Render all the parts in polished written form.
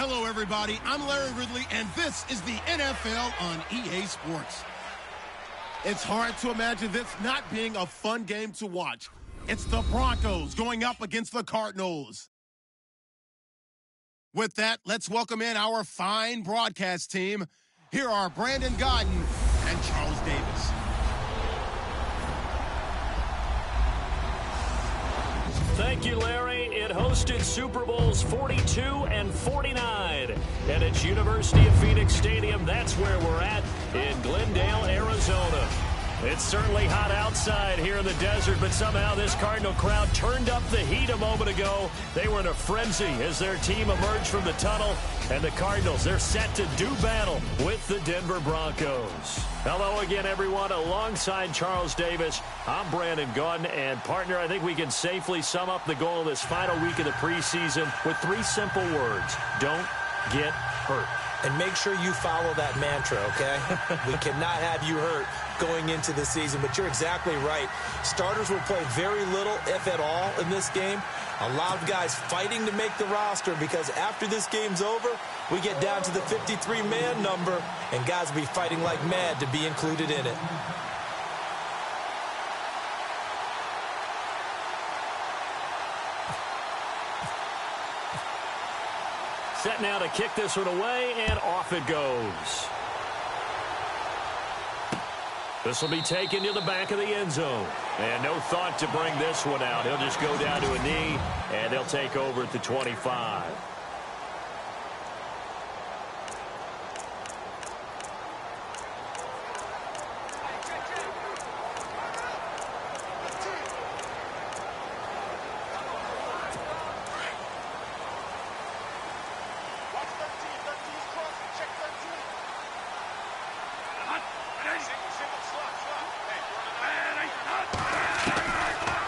Hello, everybody. I'm Larry Ridley, and this is the NFL on EA Sports. It's hard to imagine this not being a fun game to watch. It's the Broncos going up against the Cardinals. With that, let's welcome in our fine broadcast team. Here are Brandon Godden and Charles Davis. Thank you, Larry. It hosted Super Bowls 42 and 49. And it's University of Phoenix Stadium. That's where we're at in Glendale, Arizona. It's certainly hot outside here in the desert, but somehow this Cardinal crowd turned up the heat a moment ago. They were in a frenzy as their team emerged from the tunnel. And the Cardinals, they're set to do battle with the Denver Broncos. Hello again, everyone. Alongside Charles Davis, I'm Brandon Godden. And, partner, I think we can safely sum up the goal of this final week of the preseason with 3 simple words. Don't get hurt. And make sure you follow that mantra, okay? We cannot have you hurt going into the season, but you're exactly right. Starters will play very little, if at all, in this game. A lot of guys fighting to make the roster because after this game's over, we get down to the 53-man number, and guys will be fighting like mad to be included in it. Set now to kick this one away, and off it goes. This will be taken to the back of the end zone. And no thought to bring this one out. He'll just go down to a knee, and they'll take over at the 25.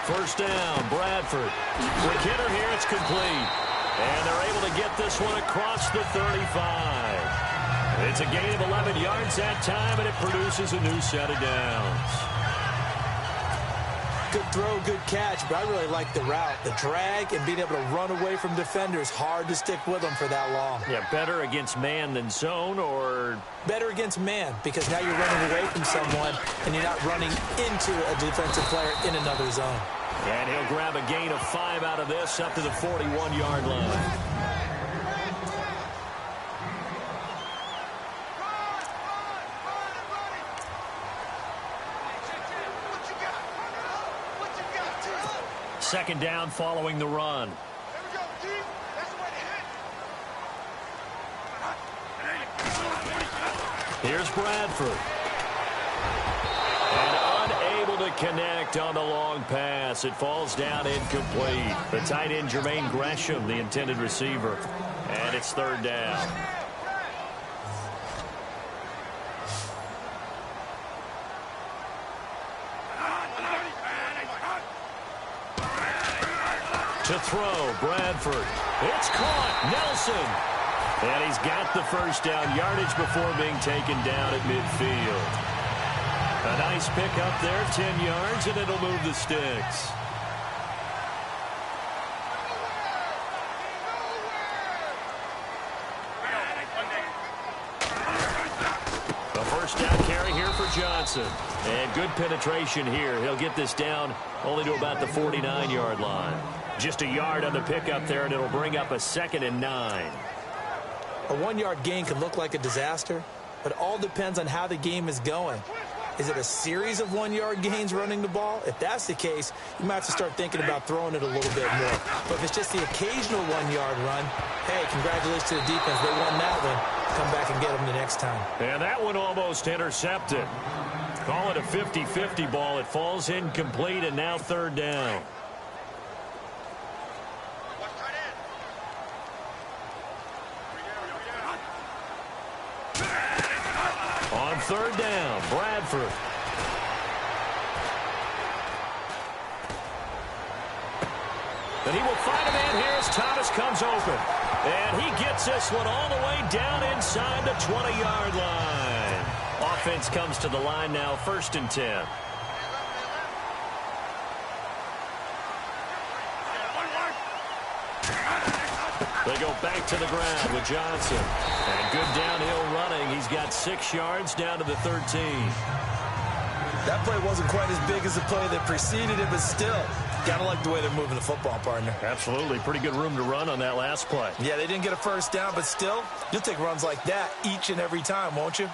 First down, Bradford. Quick hitter here, it's complete. And they're able to get this one across the 35. It's a gain of 11 yards that time, and it produces a new set of downs. Good throw, good catch, but I really like the route. The drag and being able to run away from defenders, hard to stick with them for that long. Yeah, better against man than zone, or? Better against man, because now you're running away from someone, and you're not running into a defensive player in another zone. And he'll grab a gain of 5 out of this up to the 41-yard line. Second down following the run. Here's Bradford. And unable to connect on the long pass. It falls down incomplete. The tight end, Jermaine Gresham, the intended receiver. And it's third down. To throw, Bradford. It's caught. Nelson. And he's got the first down yardage before being taken down at midfield. A nice pick up there, 10 yards, and it'll move the sticks. A first down carry here for Johnson. And good penetration here. He'll get this down only to about the 49-yard line. Just a yard on the pickup there, and it'll bring up a 2nd and 9. A 1-yard gain can look like a disaster, but it all depends on how the game is going. Is it a series of 1-yard gains running the ball? If that's the case, you might have to start thinking about throwing it a little bit more. But if it's just the occasional 1-yard run, hey, congratulations to the defense. They won that one. Come back and get them the next time. And that one almost intercepted. Call it a 50-50 ball. It falls incomplete, and now third down. On third down, Bradford. And he will find a man here as Thomas comes open. And he gets this one all the way down inside the 20-yard line. Offense comes to the line now, 1st and 10. They go back to the ground with Johnson. And good downhill running. He's got 6 yards down to the 13. That play wasn't quite as big as the play that preceded it, but still, got to like the way they're moving the football, partner. Absolutely. Pretty good room to run on that last play. Yeah, they didn't get a first down, but still, you'll take runs like that each and every time, won't you?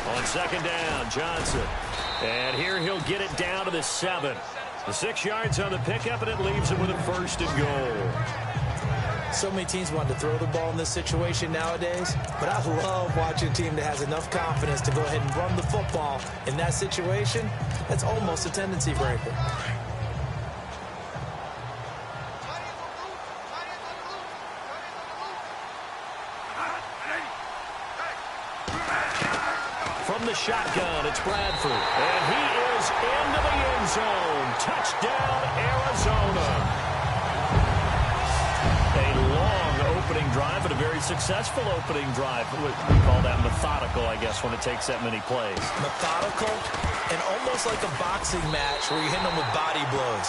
On second down, Johnson. And here he'll get it down to the 7. The 6 yards on the pickup, and it leaves him with a 1st and goal. So many teams want to throw the ball in this situation nowadays, but I love watching a team that has enough confidence to go ahead and run the football in that situation. That's almost a tendency breaker. From the shotgun, it's Bradford. And he is into the end zone. Touchdown, Arizona. A long opening drive, but a very successful opening drive. We call that methodical, I guess, when it takes that many plays. Methodical and almost like a boxing match where you're hitting them with body blows.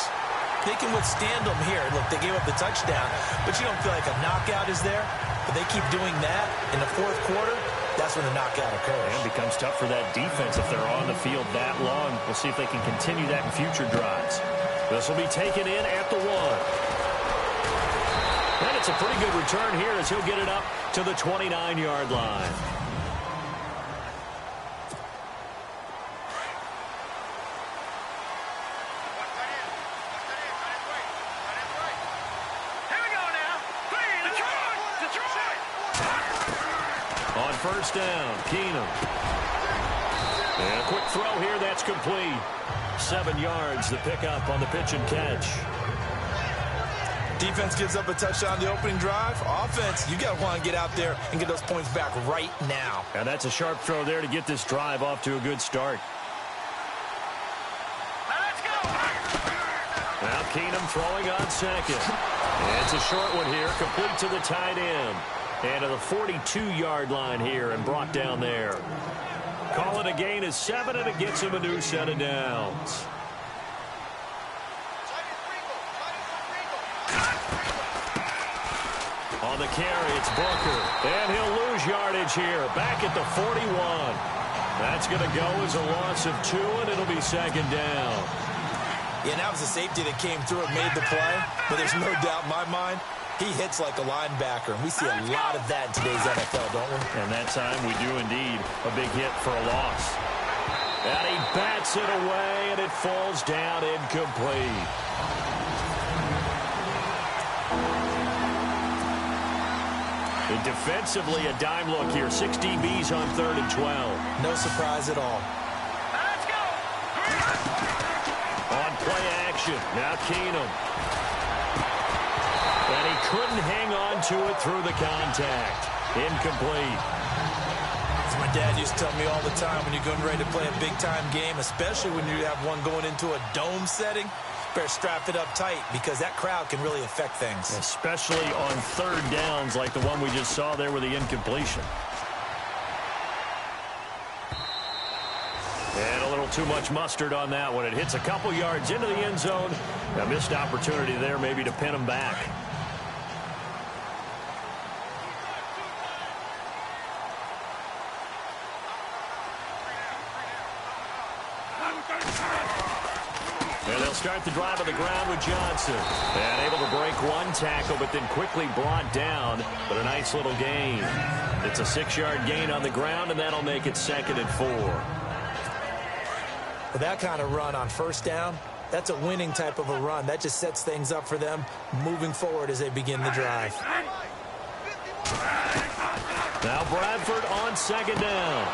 They can withstand them here. Look, they gave up the touchdown, but you don't feel like a knockout is there. But they keep doing that in the 4th quarter. That's when the knockout occurs. And it becomes tough for that defense if they're on the field that long. We'll see if they can continue that in future drives. This will be taken in at the 1. And it's a pretty good return here as he'll get it up to the 29-yard line. On first down, Keenum. And a quick throw here, that's complete. 7 yards, the pickup on the pitch and catch. Defense gives up a touchdown the opening drive. Offense, you got to want to get out there and get those points back right now. And that's a sharp throw there to get this drive off to a good start. Let's go! Now Keenum throwing on second. And it's a short one here, complete to the tight end. And to the 42-yard line here and brought down there. Call it a gain of 7, and it gets him a new set of downs. On the carry, it's Booker. And he'll lose yardage here. Back at the 41. That's going to go as a loss of 2, and it'll be 2nd down. Yeah, that was a safety that came through and made the play. But there's no doubt in my mind, he hits like a linebacker. And we see a lot of that in today's NFL, don't we? And that time we do indeed. A big hit for a loss. And he bats it away, and it falls down incomplete. And defensively, a dime look here. 6 DBs on 3rd and 12. No surprise at all. Let's go! On play action, now Keenum. And he couldn't hang on to it through the contact. Incomplete. As my dad used to tell me all the time, when you're getting ready to play a big-time game, especially when you have one going into a dome setting, better strap it up tight because that crowd can really affect things. Especially on 3rd downs like the one we just saw there with the incompletion. And a little too much mustard on that one. It hits a couple yards into the end zone. A missed opportunity there maybe to pin him back. And they'll start the drive on the ground with Johnson. And able to break one tackle, but then quickly brought down. But a nice little gain. It's a 6-yard gain on the ground, and that'll make it 2nd and 4. With that kind of run on 1st down, that's a winning type of a run. That just sets things up for them moving forward as they begin the drive. Now Bradford on 2nd down.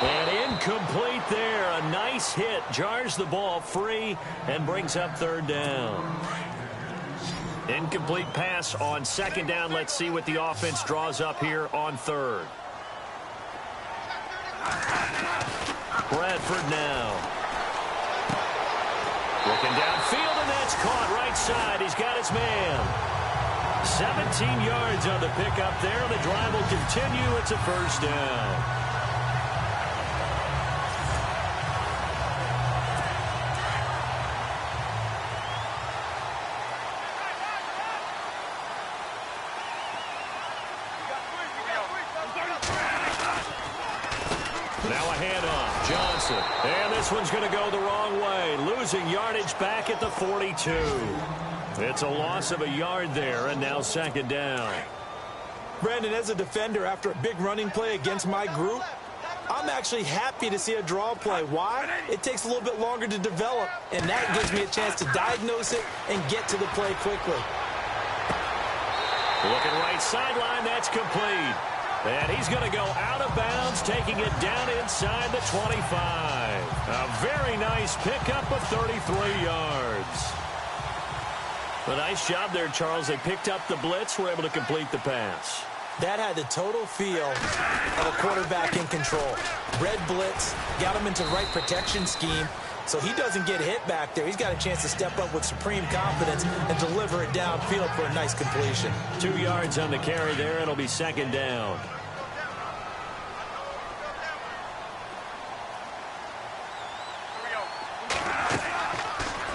And incomplete there. A nice hit. Jars the ball free and brings up 3rd down. Incomplete pass on 2nd down. Let's see what the offense draws up here on 3rd. Bradford now. Looking downfield, and that's caught right side. He's got his man. 17 yards on the pickup there. The drive will continue. It's a 1st down. Now a handoff. Johnson. And this one's going to go the wrong way. Losing yardage back at the 42. It's a loss of a yard there, and now second down. Brandon, as a defender, after a big running play against my group, I'm actually happy to see a draw play. Why? It takes a little bit longer to develop, and that gives me a chance to diagnose it and get to the play quickly. Looking right sideline, that's complete. And he's going to go out of bounds, taking it down inside the 25. A very nice pickup of 33 yards. A nice job there, Charles. They picked up the blitz, were able to complete the pass. That had the total feel of a quarterback in control. Red blitz, got him into the right protection scheme, so he doesn't get hit back there. He's got a chance to step up with supreme confidence and deliver it downfield for a nice completion. 2 yards on the carry there. It'll be second down.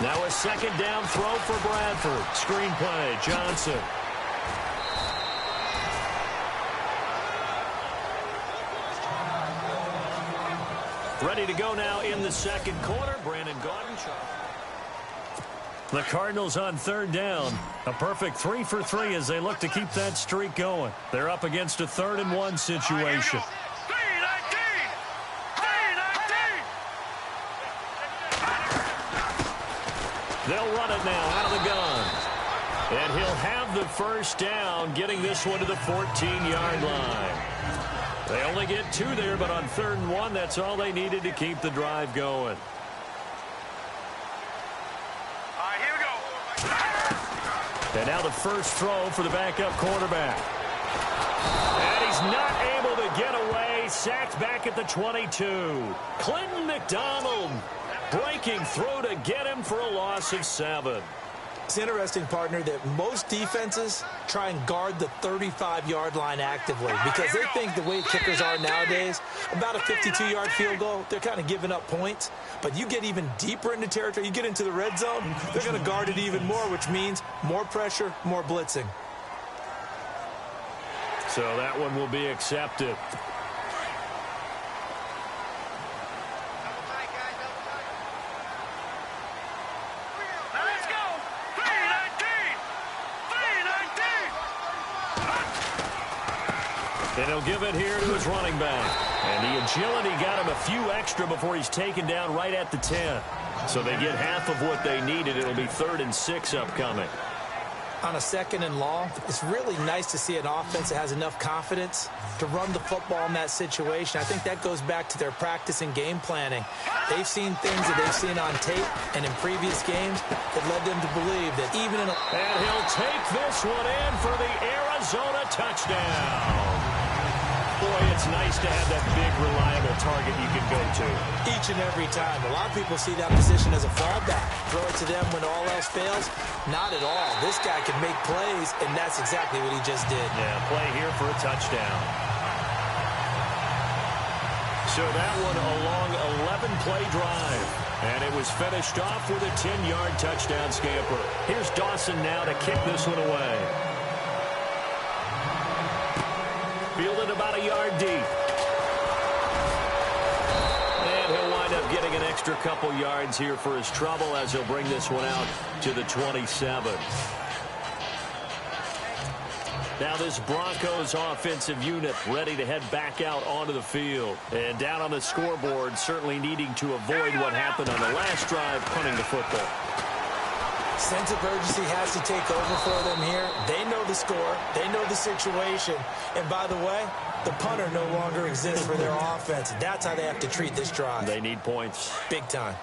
Now a second down throw for Bradford. Screen play, Johnson. Ready to go now in the second quarter. Brandon Gaudin. The Cardinals on third down. A perfect 3 for 3 as they look to keep that streak going. They're up against a 3rd and 1 situation. They'll run it now out of the gun. And he'll have the first down, getting this one to the 14-yard line. They only get 2 there, but on 3rd and 1, that's all they needed to keep the drive going. All right, here we go. And now the first throw for the backup quarterback. And he's not able to get away. Sacked back at the 22. Clinton McDonald breaking through to get him for a loss of 7. It's interesting, partner, that most defenses try and guard the 35-yard line actively because they think the way kickers are nowadays, about a 52-yard field goal, they're kind of giving up points. But you get even deeper into territory, you get into the red zone, they're going to guard it even more, which means more pressure, more blitzing. So that one will be accepted. And he'll give it here to his running back. And the agility got him a few extra before he's taken down right at the 10. So they get half of what they needed. It'll be 3rd and 6 upcoming. On a 2nd and long, it's really nice to see an offense that has enough confidence to run the football in that situation. I think that goes back to their practice and game planning. They've seen things that they've seen on tape and in previous games that led them to believe that even in a... And he'll take this one in for the Arizona touchdown. Boy, it's nice to have that big, reliable target you can go to. Each and every time. A lot of people see that position as a fallback. Throw it to them when all else fails. Not at all. This guy can make plays, and that's exactly what he just did. Yeah, play here for a touchdown. So that one a long 11-play drive. And it was finished off with a 10-yard touchdown scamper. Here's Dawson now to kick this one away. Fielded about a yard deep. And he'll wind up getting an extra couple yards here for his trouble as he'll bring this one out to the 27. Now this Broncos offensive unit ready to head back out onto the field. And down on the scoreboard, certainly needing to avoid what happened on the last drive, punting the football. Sense of urgency has to take over for them here. They know the score. They know the situation. And by the way, the punter no longer exists for their offense. That's how they have to treat this drive. They need points. Big time.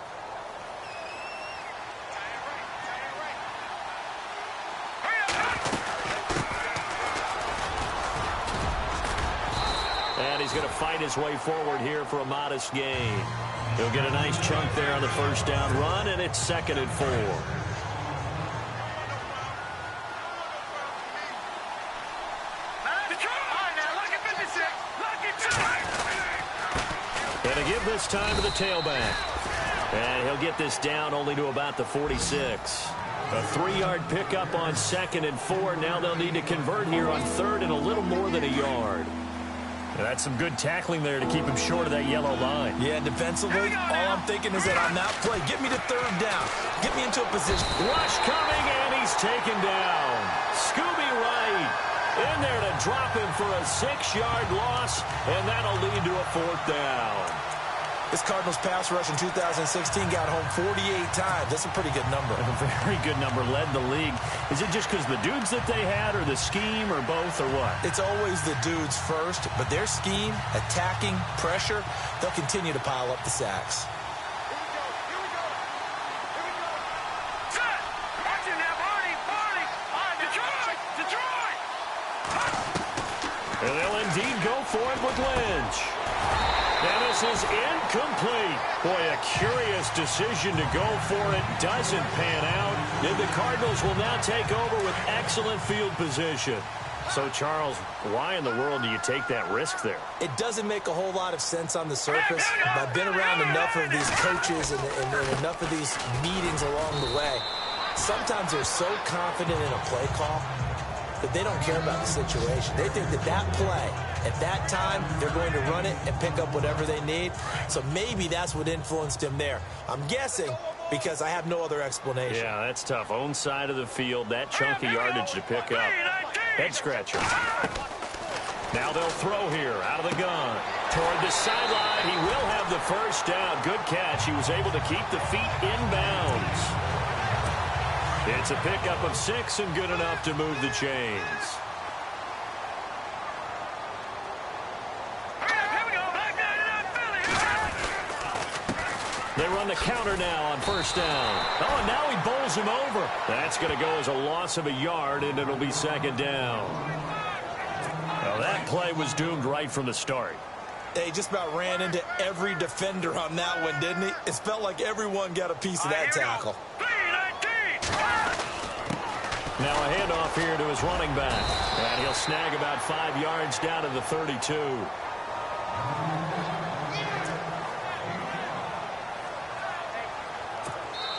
And he's going to fight his way forward here for a modest gain. He'll get a nice chunk there on the first down run, and it's 2nd and 4. And to give this time to the tailback. And he'll get this down only to about the 46. A 3-yard pickup on 2nd and 4. Now they'll need to convert here on 3rd and a little more than a yard. That's some good tackling there to keep him short of that yellow line. Yeah, defensively, all I'm thinking is that on that play, get me to third down. Get me into a position. Rush coming, and he's taken down. Scooby Wright in there to drop him for a 6-yard loss, and that'll lead to a 4th down. This Cardinals pass rush in 2016 got home 48 times. That's a pretty good number. A very good number, led the league. Is it just because the dudes that they had, or the scheme, or both, or what? It's always the dudes first, but their scheme, attacking, pressure, they'll continue to pile up the sacks. And they'll indeed go for it with Lynch. And this is incomplete. Boy, a curious decision to go for it. Doesn't pan out. And the Cardinals will now take over with excellent field position. So, Charles, why in the world do you take that risk there? It doesn't make a whole lot of sense on the surface. I've been around enough of these coaches and enough of these meetings along the way. Sometimes they're so confident in a play call that they don't care about the situation. They think that that play, at that time, they're going to run it and pick up whatever they need. So maybe that's what influenced him there. I'm guessing because I have no other explanation. Yeah, that's tough. Own side of the field, that chunk of yardage to pick up. Head scratcher. Now they'll throw here out of the gun. Toward the sideline, he will have the first down. Good catch. He was able to keep the feet in bounds. It's a pickup of 6 and good enough to move the chains. They run the counter now on first down. Oh, and now he bowls him over. That's going to go as a loss of a yard, and it'll be 2nd down. Well, that play was doomed right from the start. They just about ran into every defender on that one, didn't he? It felt like everyone got a piece of that tackle. Now a handoff here to his running back. And he'll snag about 5 yards down to the 32.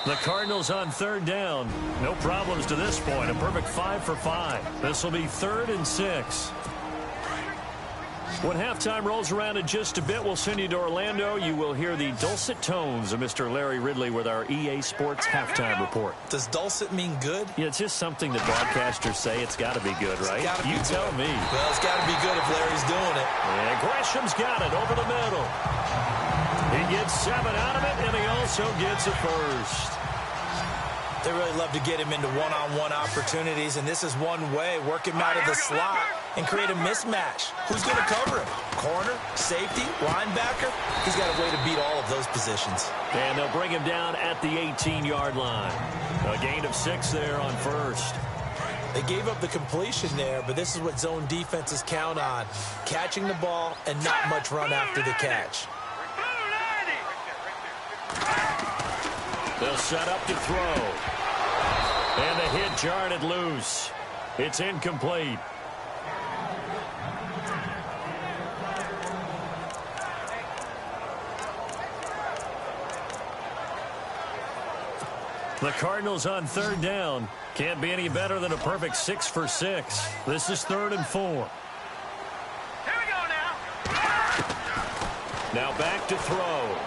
The Cardinals on 3rd down. No problems to this point. A perfect 5 for 5. This will be 3rd and 6. When halftime rolls around in just a bit, we'll send you to Orlando. You will hear the dulcet tones of Mr. Larry Ridley with our EA Sports halftime report. Does dulcet mean good? Yeah, it's just something that broadcasters say. It's got to be good, right? You tell me. Well, it's got to be good if Larry's doing it. And Gresham's got it over the middle. He gets 7 out of it, and he also gets a first. They really love to get him into one-on-one opportunities, and this is one way. Work him out of the slot and create a mismatch. Who's going to cover him? Corner, safety, linebacker? He's got a way to beat all of those positions. And they'll bring him down at the 18-yard line. A gain of 6 there on first. They gave up the completion there, but this is what zone defenses count on. Catching the ball and not much run after the catch. They'll set up to throw. And the hit jarred it loose. It's incomplete. The Cardinals on 3rd down. Can't be any better than a perfect 6 for 6. This is 3rd and 4. Here we go now. Now back to throw.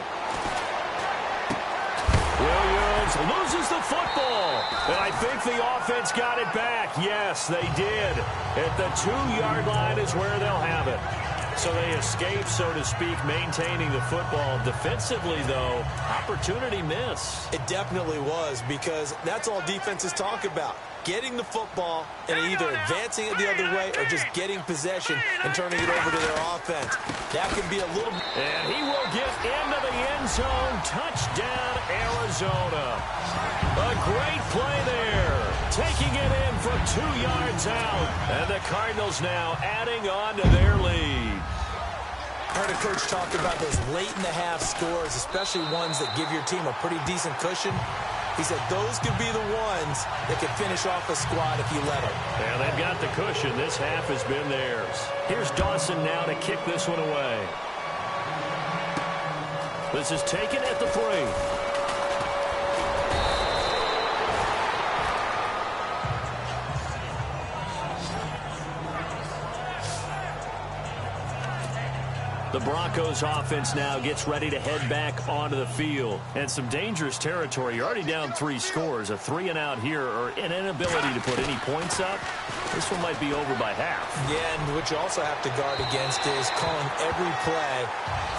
Williams loses the football. And I think the offense got it back. Yes, they did. At the 2-yard line is where they'll have it. So they escape, so to speak, maintaining the football. Defensively, though, opportunity miss. It definitely was, because that's all defenses talk about. Getting the football and either advancing it the other way or just getting possession and turning it over to their offense. That can be a little... And he will get into the end zone. Touchdown, Arizona. A great play there. Taking it in from 2 yards out. And the Cardinals now adding on to their lead. I heard a coach talk about those late-in-the-half scores, especially ones that give your team a pretty decent cushion. He said those could be the ones that could finish off a squad if you let them. Yeah, they've got the cushion. This half has been theirs. Here's Dawson now to kick this one away. This is taken at the 3. Broncos offense now gets ready to head back onto the field. And some dangerous territory. You're already down 3 scores. A 3-and-out here or an inability to put any points up. This one might be over by half. Yeah, and what you also have to guard against is calling every play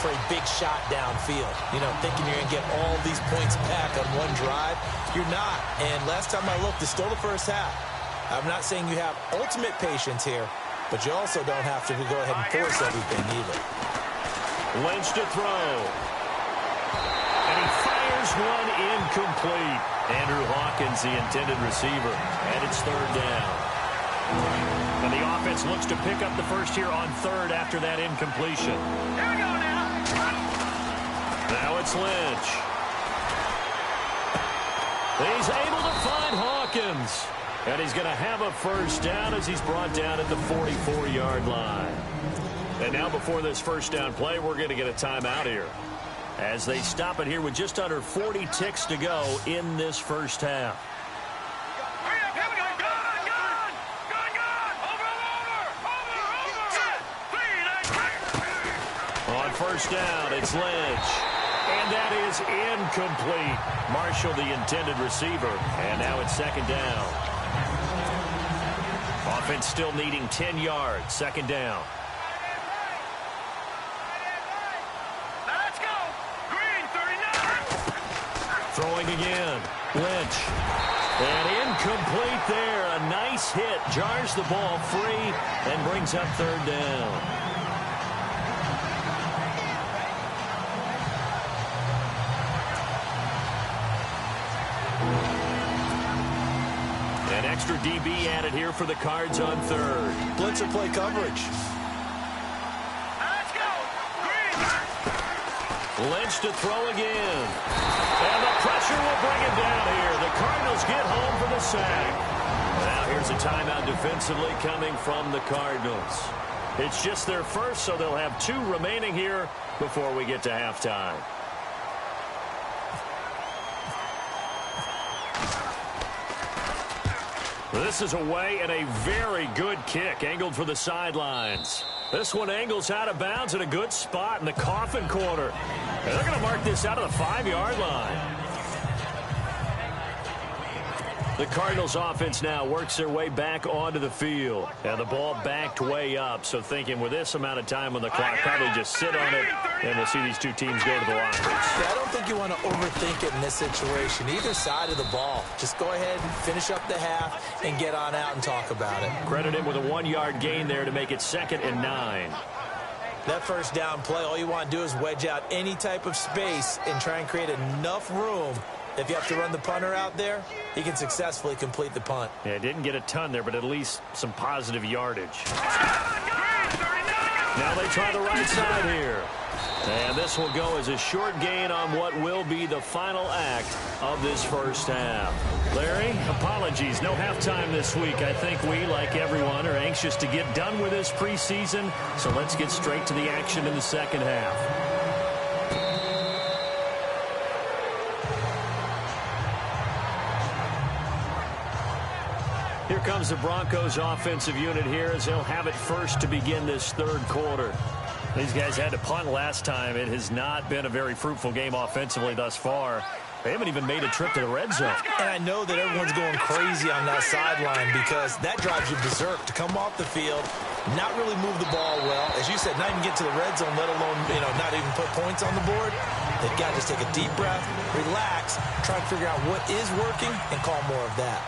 for a big shot downfield. You know, thinking you're going to get all these points back on one drive. You're not. And last time I looked, it's still the first half. I'm not saying you have ultimate patience here, but you also don't have to go ahead and force everything either. Lynch to throw. And he fires one incomplete. Andrew Hawkins, the intended receiver. And it's 3rd down. And the offense looks to pick up the first here on 3rd after that incompletion. Here we go now. Now it's Lynch. He's able to find Hawkins. And he's going to have a first down as he's brought down at the 44-yard line. And now before this first down play, we're going to get a timeout here. As they stop it here with just under 40 ticks to go in this first half. Hurry up, here we go. Gun. Over. On first down, it's Lynch. And that is incomplete. Marshall, the intended receiver. And now it's 2nd down. Offense still needing 10 yards. 2nd down. Let's go. Green, 39. Throwing again. Lynch. And incomplete there. A nice hit. Jars the ball free and brings up 3rd down. An extra DB added here for the Cards on 3rd. Blitzer play coverage. Let's go. Green. Lynch to throw again. And the pressure will bring him down here. The Cardinals get home for the sack. Now here's a timeout defensively coming from the Cardinals. It's just their first, so they'll have 2 remaining here before we get to halftime. This is away and a very good kick angled for the sidelines. This one angles out of bounds at a good spot in the coffin corner. And they're going to mark this out of the 5-yard line. The Cardinals offense now works their way back onto the field. And the ball backed way up. So thinking with this amount of time on the clock, probably just sit on it. And we'll see these 2 teams go to the lockers. Yeah, I don't think you want to overthink it in this situation. Either side of the ball. Just go ahead and finish up the half and get on out and talk about it. Credit him with a 1-yard gain there to make it 2nd and 9. That first down play, all you want to do is wedge out any type of space and try and create enough room. If you have to run the punter out there, he can successfully complete the punt. Yeah, didn't get a ton there, but at least some positive yardage. Now they try the right side here. And this will go as a short gain on what will be the final act of this first half. Larry, apologies, no halftime this week. I think we, like everyone, are anxious to get done with this preseason. So let's get straight to the action in the second half. Here comes the Broncos offensive unit here as they'll have it first to begin this 3rd quarter. These guys had to punt last time. It has not been a very fruitful game offensively thus far. They haven't even made a trip to the red zone. And I know that everyone's going crazy on that sideline because that drives you berserk to come off the field, not really move the ball well. As you said, not even get to the red zone, let alone, not even put points on the board. They've got to just take a deep breath, relax, try to figure out what is working and call more of that.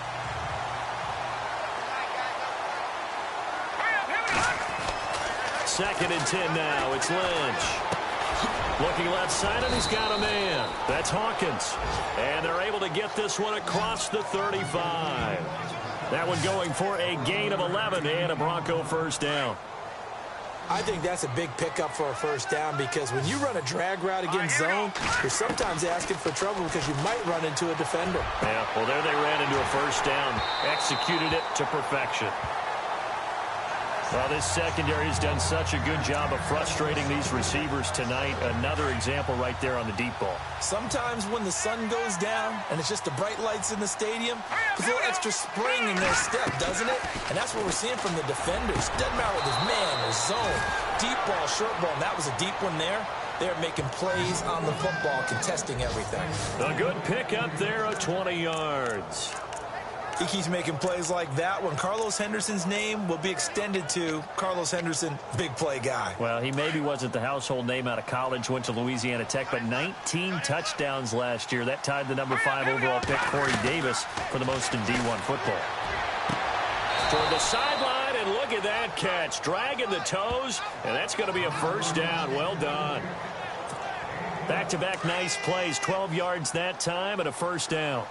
2nd and 10 now. It's Lynch. Looking left side, and he's got a man. That's Hawkins. And they're able to get this one across the 35. That one going for a gain of 11 and a Bronco first down. I think that's a big pickup for a first down because when you run a drag route against zone, you're sometimes asking for trouble because you might run into a defender. Yeah, well, there they ran into a first down. Executed it to perfection. Well, this secondary has done such a good job of frustrating these receivers tonight. Another example right there on the deep ball. Sometimes when the sun goes down and it's just the bright lights in the stadium, there's a little extra spring in their step, doesn't it? And that's what we're seeing from the defenders. Doesn't matter whether there's man or zone. deep ball, short ball, and that was a deep one there. They're making plays on the football, contesting everything. A good pickup there of 20 yards. He keeps making plays like that when Carlos Henderson's name will be extended to Carlos Henderson, big play guy. Well, he maybe wasn't the household name out of college, went to Louisiana Tech, but 19 touchdowns last year. That tied the number 5 overall pick, Corey Davis, for the most in D1 football. Toward the sideline, and look at that catch. Dragging the toes, and that's going to be a first down. Well done. Back-to-back nice plays, 12 yards that time, and a first down.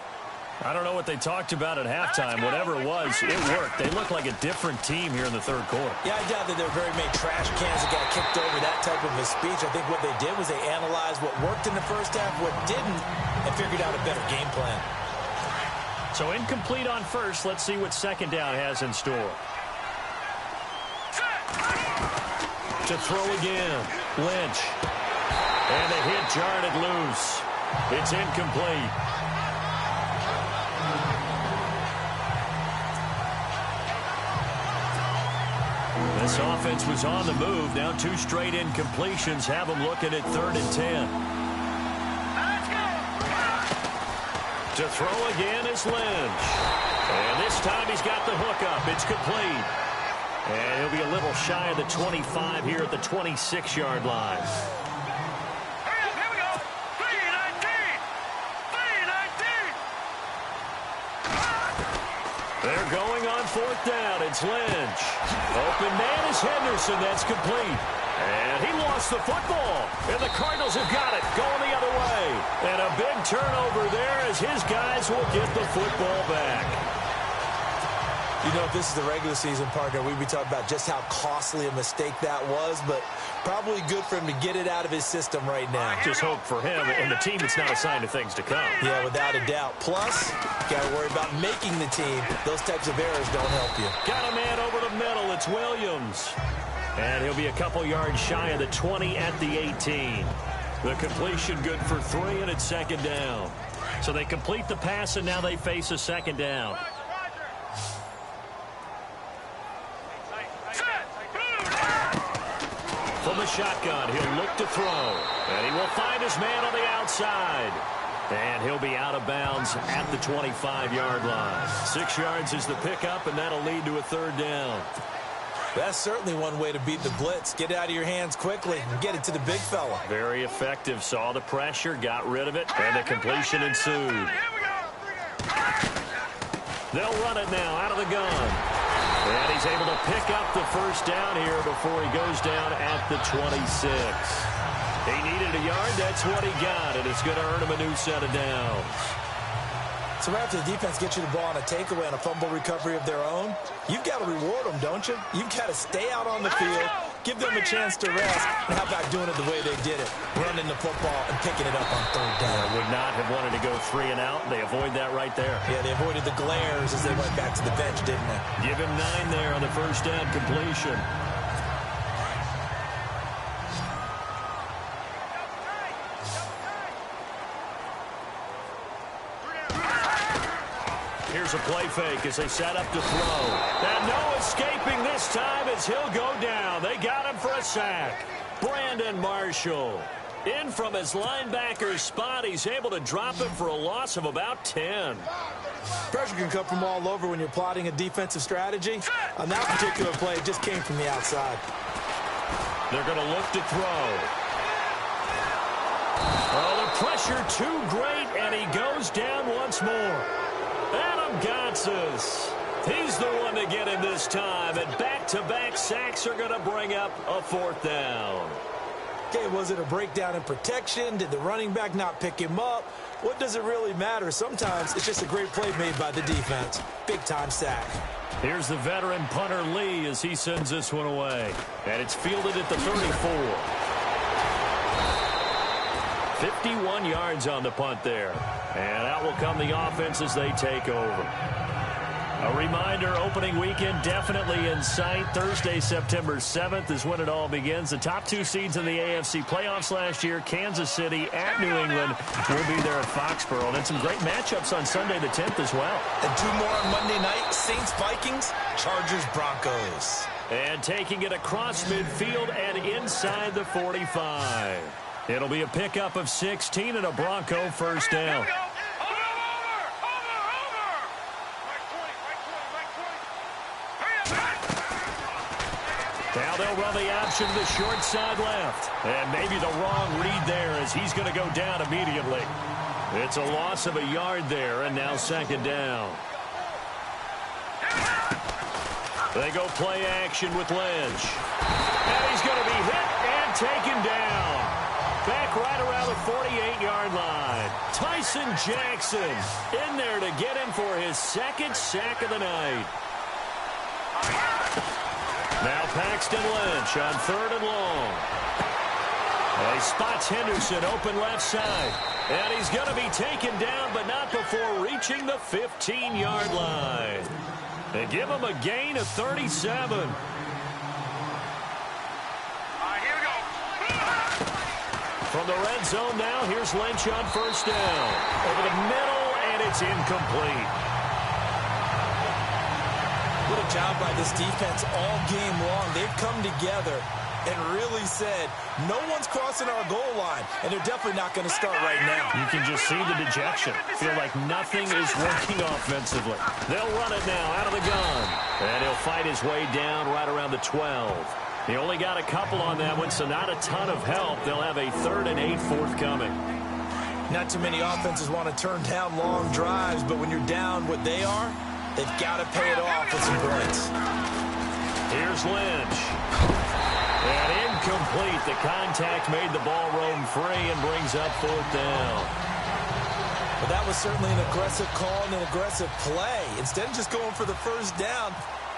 I don't know what they talked about at halftime. Whatever it was, it worked. They look like a different team here in the third quarter. Yeah, I doubt that there were very many trash cans that got kicked over, that type of a speech. I think what they did was they analyzed what worked in the first half, what didn't, and figured out a better game plan. So incomplete on first. Let's see what second down has in store. To throw again. Lynch. And the hit jarred it loose. It's incomplete. This offense was on the move. Now 2 straight incompletions have them looking at 3rd and 10. To throw again is Lynch. And this time he's got the hook up. It's complete. And he'll be a little shy of the 25 here at the 26-yard line. Here we go. 3-19. They're going on 4th down. It's Lynch. Open man is Henderson. That's complete. And he lost the football. And the Cardinals have got it. Going the other way. And a big turnover there as his guys will get the football back. You know, if this is the regular season, partner, we'd be talking about just how costly a mistake that was, but probably good for him to get it out of his system right now. Just hope for him and the team it's not a sign of things to come. Yeah, without a doubt. Plus, got to worry about making the team. Those types of errors don't help you. Got a man over the middle. It's Williams. And he'll be a couple yards shy of the 20 at the 18. The completion good for 3, and it's second down. So they complete the pass, and now they face a second down. From the shotgun, he'll look to throw. And he will find his man on the outside. And he'll be out of bounds at the 25-yard line. 6 yards is the pickup, and that'll lead to a 3rd down. That's certainly one way to beat the blitz. Get it out of your hands quickly and get it to the big fella. Very effective. Saw the pressure, got rid of it, and the completion ensued. They'll run it now out of the gun. And he's able to pick up the first down here before he goes down at the 26. He needed a yard. That's what he got, and it's going to earn him a new set of downs. So after the defense gets you the ball on a takeaway and a fumble recovery of their own, you've got to reward them, don't you? You've got to stay out on the field, give them a chance to rest, and how about doing it the way they did it, running the football and picking it up on 3rd down. Would not have wanted to go 3 and out. They avoid that right there. Yeah, they avoided the glares as they went back to the bench, didn't they? Give him 9 there on the first down completion. Here's a play fake as they set up to throw. And no escaping this time as he'll go down. They got him for a sack. Brandon Marshall. In from his linebacker's spot. He's able to drop him for a loss of about 10. Pressure can come from all over when you're plotting a defensive strategy. On that particular play, it just came from the outside. They're going to look to throw. Oh, the pressure too great, and he goes down once more. Adam Gotsis. He's the one to get him this time, and back-to-back sacks are going to bring up a 4th down. Okay, was it a breakdown in protection? Did the running back not pick him up? What does it really matter? Sometimes it's just a great play made by the defense. Big-time sack. Here's the veteran punter Lee as he sends this one away. And it's fielded at the 34. 51 yards on the punt there. And out will come the offense as they take over. A reminder, opening weekend definitely in sight. Thursday, September 7th is when it all begins. The top 2 seeds in the AFC playoffs last year, Kansas City at New England, will be there at Foxborough. And then some great matchups on Sunday the 10th as well. And 2 more on Monday night, Saints-Vikings, Chargers-Broncos. And taking it across midfield and inside the 45. It'll be a pickup of 16 and a Bronco first down. Now they'll run the option to the short side left. And maybe the wrong read there as he's going to go down immediately. It's a loss of a yard there, and now second down. They go play action with Lynch. And he's going to be hit and taken down. Back right around the 48-yard line. Tyson Jackson in there to get him for his second sack of the night. Now Paxton Lynch on 3rd and long. He spots Henderson open left side. And he's going to be taken down, but not before reaching the 15-yard line. They give him a gain of 37. Here we go. From the red zone now, here's Lynch on first down. Over the middle, and it's incomplete. What a job by this defense all game long. They've come together and really said, no one's crossing our goal line, and they're definitely not going to start right now. You can just see the dejection. Feel like nothing is working offensively. They'll run it now out of the gun. And he'll fight his way down right around the 12. He only got a couple on that one, so not a ton of help. They'll have a 3rd and 8 forthcoming. Not too many offenses want to turn down long drives, but when you're down what they are, they've got to pay it off with some points. Here's Lynch. And incomplete. The contact made the ball roam free and brings up 4th down. But that was certainly an aggressive call and an aggressive play. Instead of just going for the first down,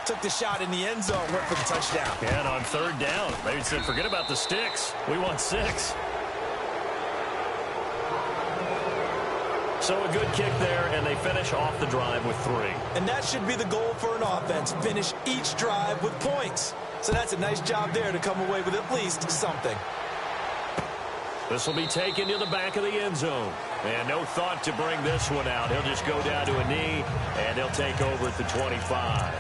took the shot in the end zone, went for the touchdown. And on 3rd down, they said, forget about the sticks. We want 6. So a good kick there, and they finish off the drive with 3. And that should be the goal for an offense, finish each drive with points. So that's a nice job there to come away with at least something. This will be taken to the back of the end zone. And no thought to bring this one out. He'll just go down to a knee, and he'll take over at the 25.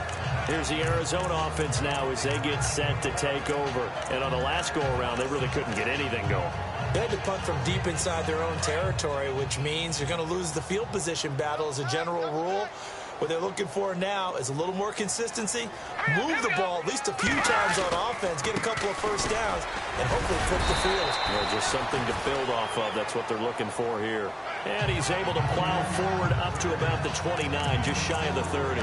Here's the Arizona offense now as they get set to take over. And on the last go-around, they really couldn't get anything going. They had to punt from deep inside their own territory, which means you're going to lose the field position battle as a general rule. What they're looking for now is a little more consistency, move the ball at least a few times on offense, get a couple of first downs, and hopefully flip the field. Yeah, just something to build off of. That's what they're looking for here. And he's able to plow forward up to about the 29, just shy of the 30.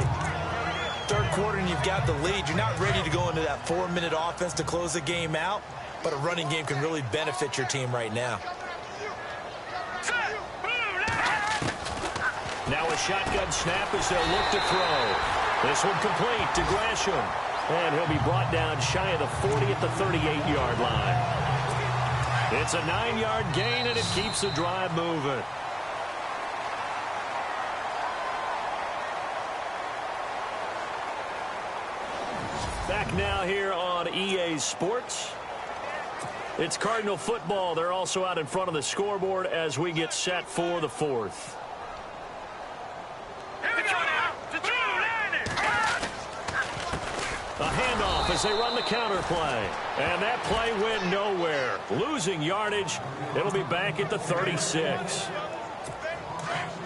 Third quarter and you've got the lead. You're not ready to go into that 4-minute offense to close the game out, but a running game can really benefit your team right now. Now a shotgun snap as they'll look to throw. This one complete to Gresham. And he'll be brought down shy of the 40 at the 38-yard line. It's a 9-yard gain, and it keeps the drive moving. Back now here on EA Sports. It's Cardinal football. They're also out in front of the scoreboard as we get set for the 4th. A handoff as they run the counter play. And that play went nowhere. Losing yardage. It'll be back at the 36.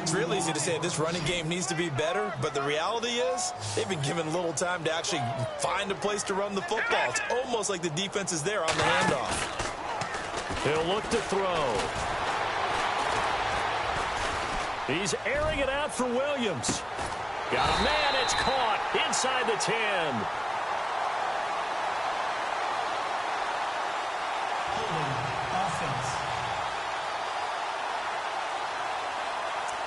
It's real easy to say this running game needs to be better, but the reality is they've been given little time to actually find a place to run the football. It's almost like the defense is there on the handoff. He'll look to throw. He's airing it out for Williams. Got a man, it's caught inside the 10.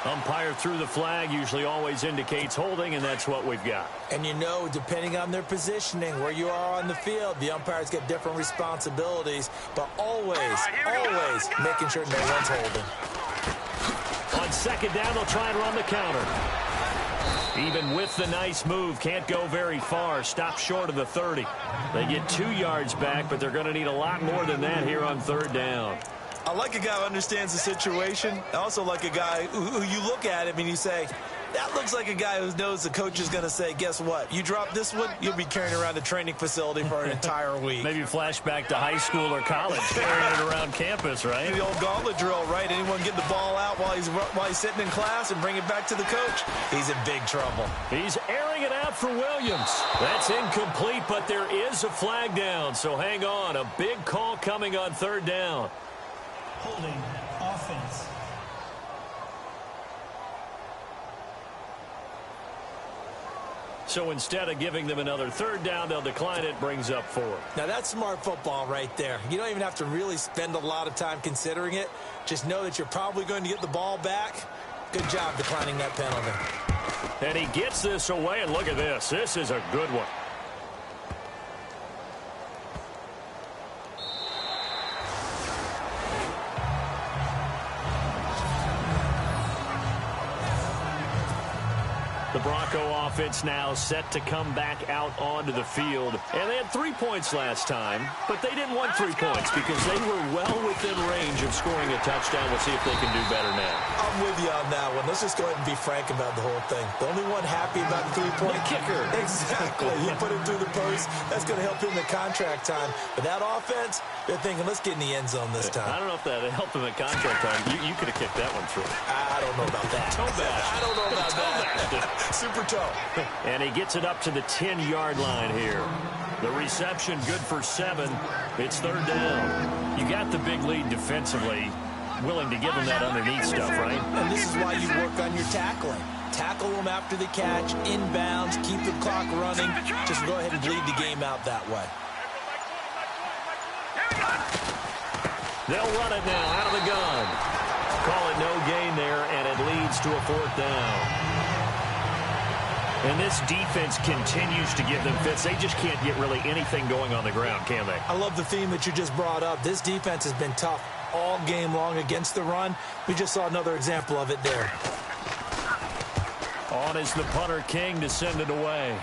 Umpire threw the flag, usually always indicates holding, and that's what we've got. And you know, depending on their positioning, where you are on the field, the umpires get different responsibilities, but always making sure no one's holding. On second down, they'll try and run the counter. Even with the nice move, can't go very far. Stop short of the 30. They get 2 yards back, but they're going to need a lot more than that here on third down. I like a guy who understands the situation. I also like a guy who you look at him and you say, That looks like a guy who knows the coach is going to say, guess what? You drop this one, you'll be carrying around the training facility for an entire week. Maybe flashback to high school or college, carrying it around campus, right? The old gauntlet drill, right? Anyone get the ball out while he's sitting in class and bring it back to the coach? He's in big trouble. He's airing it out for Williams. That's incomplete, but there is a flag down, so hang on. A big call coming on third down. Holding offense. So instead of giving them another third down, they'll decline it, brings up 4. Now, that's smart football right there. You don't even have to really spend a lot of time considering it. Just know that you're probably going to get the ball back. Good job declining that penalty. And he gets this away, and look at this. This is a good one. The Bronco offense now set to come back out onto the field. And they had 3 points last time, but they didn't want 3 points because they were well within range of scoring a touchdown. We'll see if they can do better now. I'm with you on that one. Let's just go ahead and be frank about the whole thing. The only one happy about the 3-point kicker. Exactly. He put it through the post. That's going to help him in the contract time. But that offense, they're thinking, let's get in the end zone this time. I don't know if that helped him at contract time. You could have kicked that one through. I don't know about that. Toe bash. I don't know about that. Super toe. And he gets it up to the 10-yard line here. The reception good for 7. It's third down. You got the big lead defensively. Willing to give him that underneath stuff, right? And this is why you work on your tackling. Tackle them after the catch, inbounds, keep the clock running. Just go ahead and bleed the game out that way. They'll run it now out of the gun. Call it no gain there, and it leads to a 4th down. And this defense continues to give them fits. They just can't get really anything going on the ground, can they? I love the theme that you just brought up. This defense has been tough all game long against the run. We just saw another example of it there. On is the punter, King, to send it away.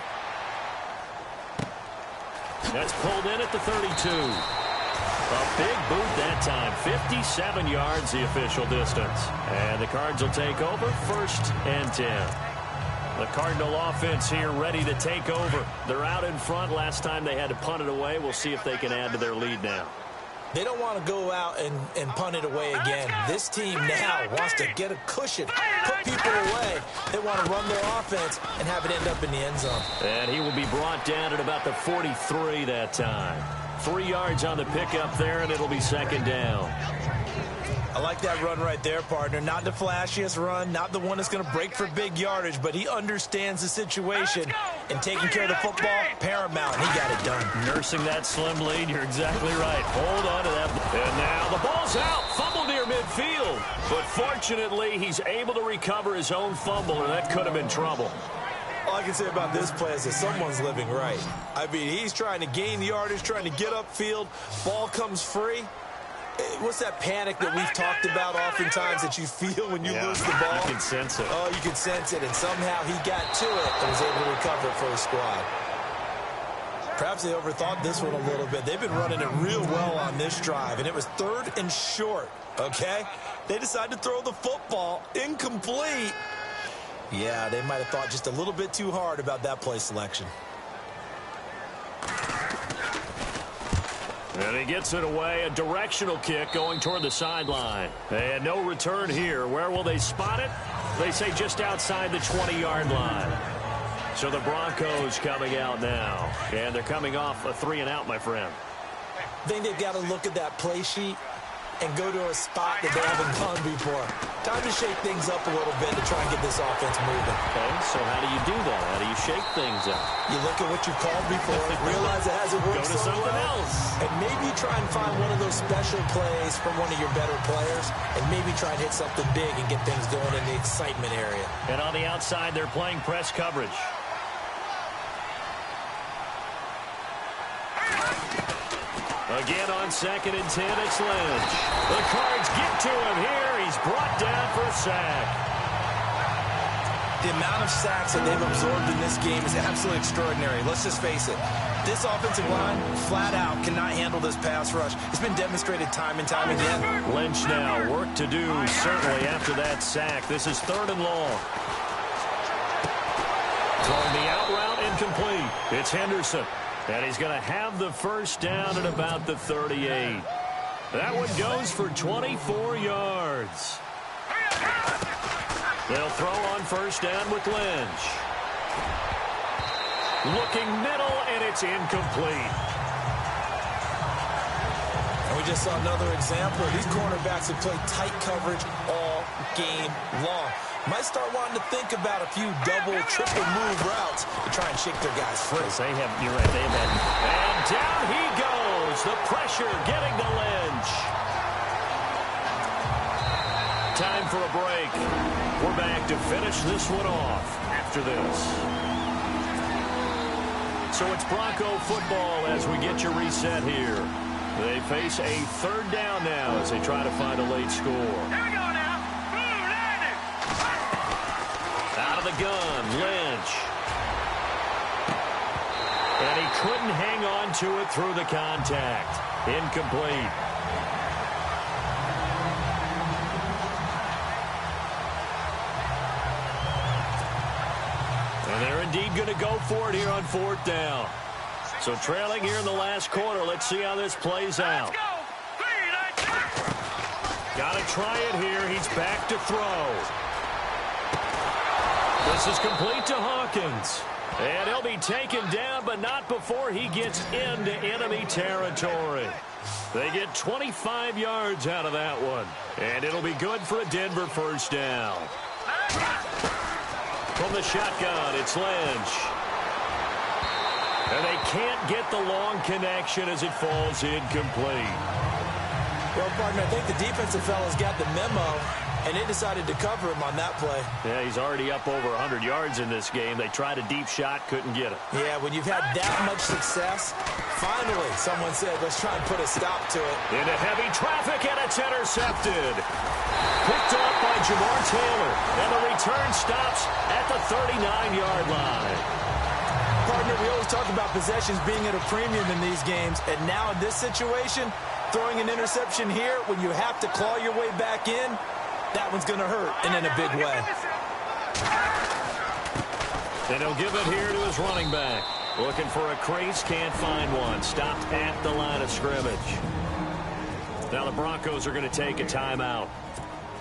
That's pulled in at the 32. A big boot that time. 57 yards, the official distance. And the Cards will take over 1st and 10. The Cardinal offense here ready to take over. They're out in front. Last time they had to punt it away. We'll see if they can add to their lead now. They don't want to go out and punt it away again. This team now wants to get a cushion, put people away. They want to run their offense and have it end up in the end zone. And he will be brought down at about the 43 that time. 3 yards on the pickup there, and it'll be 2nd down. I like that run right there, partner. Not the flashiest run, not the one that's going to break for big yardage, but he understands the situation, and taking care of the football, paramount. He got it done. Nursing that slim lead, you're exactly right. Hold on to that. And now the ball's out. Fumble near midfield. But fortunately, he's able to recover his own fumble, or that could have been trouble. All I can say about this play is that someone's living right. I mean, he's trying to gain the yardage, trying to get upfield. Ball comes free. What's that panic that we've talked about oftentimes that you feel when you lose the ball? You can sense it. Oh, you can sense it, and somehow he got to it and was able to recover it for his squad. Perhaps they overthought this one a little bit. They've been running it real well on this drive, and it was 3rd and short, okay? They decided to throw the football incomplete. Yeah, they might have thought just a little bit too hard about that play selection. And he gets it away, a directional kick going toward the sideline. And no return here. Where will they spot it? They say just outside the 20-yard line. So the Broncos coming out now. And they're coming off a 3-and-out, my friend. I think they've got to look at that play sheet and go to a spot that they haven't gone before. Time to shake things up a little bit to try and get this offense moving. Okay, so how do you do that? How do you shake things up? You look at what you've called before, realize it hasn't worked Go to so something well, else. and maybe try and find one of those special plays from one of your better players, and maybe try and hit something big and get things going in the excitement area. And on the outside, they're playing press coverage. Again on 2nd and 10, it's Lynch. The Cards get to him here. He's brought down for a sack. The amount of sacks that they've absorbed in this game is absolutely extraordinary. Let's just face it. This offensive line, flat out, cannot handle this pass rush. It's been demonstrated time and time again. Lynch now, work to do, certainly, after that sack. This is 3rd and long. Throwing the out route incomplete. It's Henderson. And he's going to have the first down at about the 38. That one goes for 24 yards. They'll throw on first down with Lynch. Looking middle, and it's incomplete. And we just saw another example. These cornerbacks have played tight coverage all game long. Might start wanting to think about a few double, triple move routes to try and shake their guys free. You're right, they have had. And down he goes. The pressure getting to Lynch. Time for a break. We're back to finish this one off after this. So it's Bronco football as we get you reset here. They face a third down now as they try to find a late score. Here we go now. Boom, landed. Out of the gun, Lynch. And he couldn't hang on to it through the contact. Incomplete. And they're indeed going to go for it here on fourth down. So trailing here in the last quarter. Let's see how this plays out. Got to try it here. He's back to throw. This is complete to Hawkins. And he'll be taken down, but not before he gets into enemy territory. They get 25 yards out of that one. And it'll be good for a Denver first down. From the shotgun, it's Lynch. And they can't get the long connection as it falls incomplete. Well, partner, I think the defensive fellas got the memo, and they decided to cover him on that play. Yeah, he's already up over 100 yards in this game. They tried a deep shot, couldn't get it. Yeah, when you've had that much success, finally someone said, let's try and put a stop to it. Into heavy traffic, and it's intercepted. Picked up by Jamar Taylor, and the return stops at the 39-yard line. Partner, we always talk about possessions being at a premium in these games, and now in this situation, throwing an interception here when you have to claw your way back in, that one's going to hurt, and in a big way. Then he'll give it here to his running back. Looking for a crease, can't find one. Stopped at the line of scrimmage. Now the Broncos are going to take a timeout.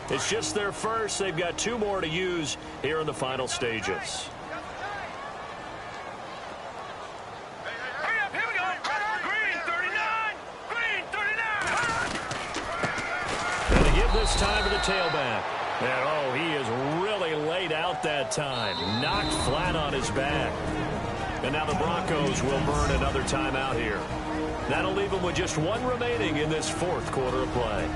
It's just their first. They've got two more to use here in the final stages. Here we go. Green 39. Green 39. And to give this time to the tailback. And, oh, he is really laid out that time. Knocked flat on his back. And now the Broncos will burn another timeout here. That'll leave them with just one remaining in this fourth quarter of play.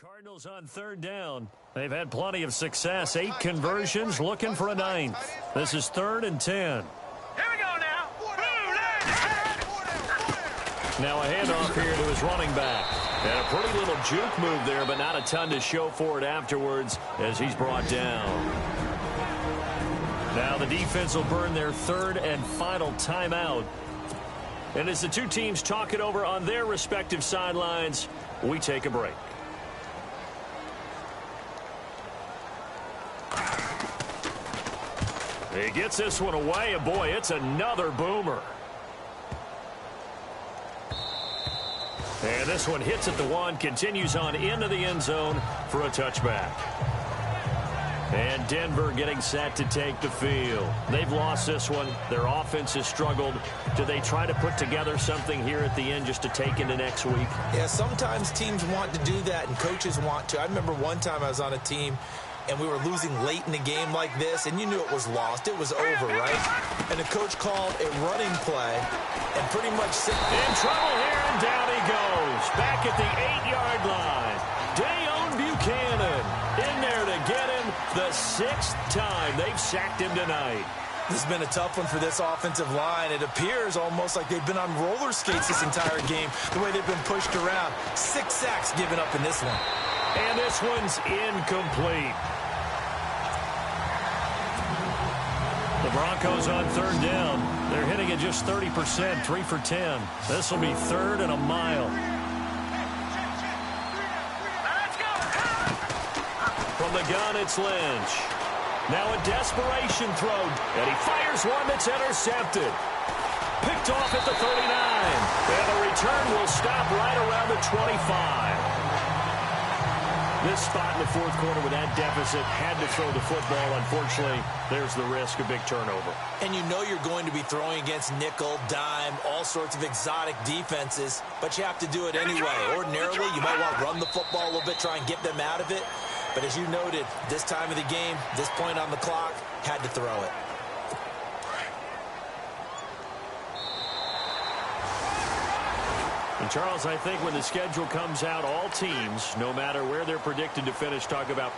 Cardinals on third down. They've had plenty of success. 8 conversions, looking for a 9th. This is 3rd and 10. Here we go now. Now a handoff here to his running back. And a pretty little juke move there, but not a ton to show for it afterwards as he's brought down. Now the defense will burn their third and final timeout. And as the two teams talk it over on their respective sidelines, we take a break. He gets this one away, and boy, it's another boomer. And this one hits at the one, continues on into the end zone for a touchback. And Denver getting set to take the field. They've lost this one. Their offense has struggled. Do they try to put together something here at the end just to take into next week? Yeah, sometimes teams want to do that and coaches want to. I remember one time I was on a team and we were losing late in a game like this, and you knew it was lost. It was over, right? And the coach called a running play and pretty much said, in trouble here, and down he goes. Back at the 8-yard line. Dayon Buchanan in there to get him the 6th time they've sacked him tonight. This has been a tough one for this offensive line. It appears almost like they've been on roller skates this entire game, the way they've been pushed around. 6 sacks given up in this one. And this one's incomplete. The Broncos on third down. They're hitting it just 30%, 3 for 10. This will be third and a mile. From the gun, it's Lynch. Now a desperation throw, and he fires one that's intercepted. Picked off at the 39. And the return will stop right around the 25. This spot in the fourth quarter with that deficit, had to throw the football. Unfortunately, there's the risk of big turnover. And you know you're going to be throwing against nickel, dime, all sorts of exotic defenses, but you have to do it anyway. Ordinarily, you might want to run the football a little bit, try and get them out of it. But as you noted, this time of the game, this point on the clock, had to throw it. And Charles, I think when the schedule comes out, all teams, no matter where they're predicted to finish, talk about